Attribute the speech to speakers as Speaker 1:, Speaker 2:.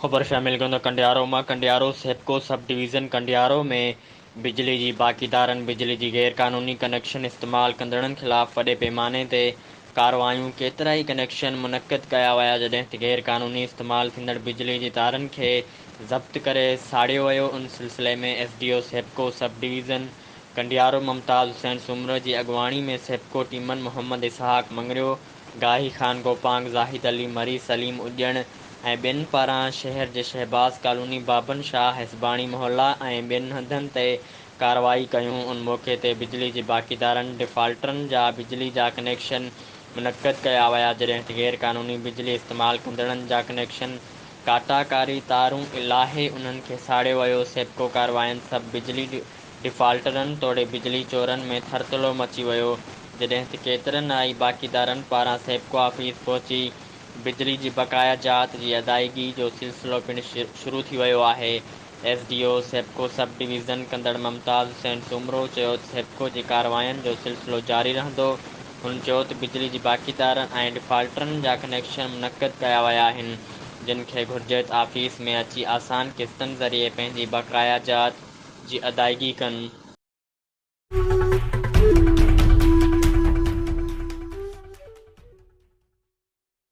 Speaker 1: ख़बर शामिल कंदो कंडियारो मां कंडियारो सेप्को सब डिवीज़न कंडियारो में बिजली जी बाक़ीदारनि बिजली जी गैरक़ानूनी कनेक्शन इस्तेमालु कंदड़नि ख़िलाफ़ वॾे पैमाने ते कारवायूं केतिरा ई कनेक्शन मुनक़िद कया विया जॾहिं त गैरक़ानूनी इस्तेमालु थींदड़ बिजली जी तारनि खे ज़ब्त करे साड़ियो वियो। उन सिलसिले में SDO सेप्को sub division Kandiaro Mumtaz Hussain सुमर जी अॻुवाणी में सेप्को टीमनि मोहम्मद इसहाक मंगरियो, गाही ख़ान गोपांग, ज़ाहिद अली मरी, सलीम उॼण ऐं ॿियनि पारां शहर जे शहबाज़ कॉलोनी, बाबन शाह, हिसबाणी मोहल्ला ऐं ॿियनि हंधनि ते कारवाई कयूं। उन मौक़े ते बिजली जे बाक़ीदारनि डिफ़ाल्टरनि जा बिजली जा कनेक्शन मुनक़िद कया विया जॾहिं त गैरक़ानूनी बिजली इस्तेमालु कंदड़नि जा कनेक्शन काटाकारी तारूं लाहे उन्हनि खे साड़ियो वियो। सेप्को कारवायुनि सभु बिजली डिफ़ाल्टरनि तोड़े बिजली चोरनि में थरथलो मची वियो जॾहिं त केतिरनि ई बाक़ीदारनि पारां सेप्को ऑफ़िस पहुची बिजली जी बक़ाया जात जी अदायगी जो सिलसिलो पिणु शुरू थी वियो आहे। एसडीओ सेप्को सब डिवीज़न कंदड़ मुमताज़ हुसैन सुमरो चयो त सेप्को जी कारवायुनि जो सिलसिलो जारी रहंदो। हुन चयो त बिजली जी बाक़ीदारनि ऐं डिफ़ाल्टरनि जा कनेक्शन मुनक़िद कया विया आहिनि जिन खे घुर्जे त ऑफ़िस में अची आसान क़िस्तनि ज़रिए पंहिंजी बक़ाया जात जी अदायगी कनि।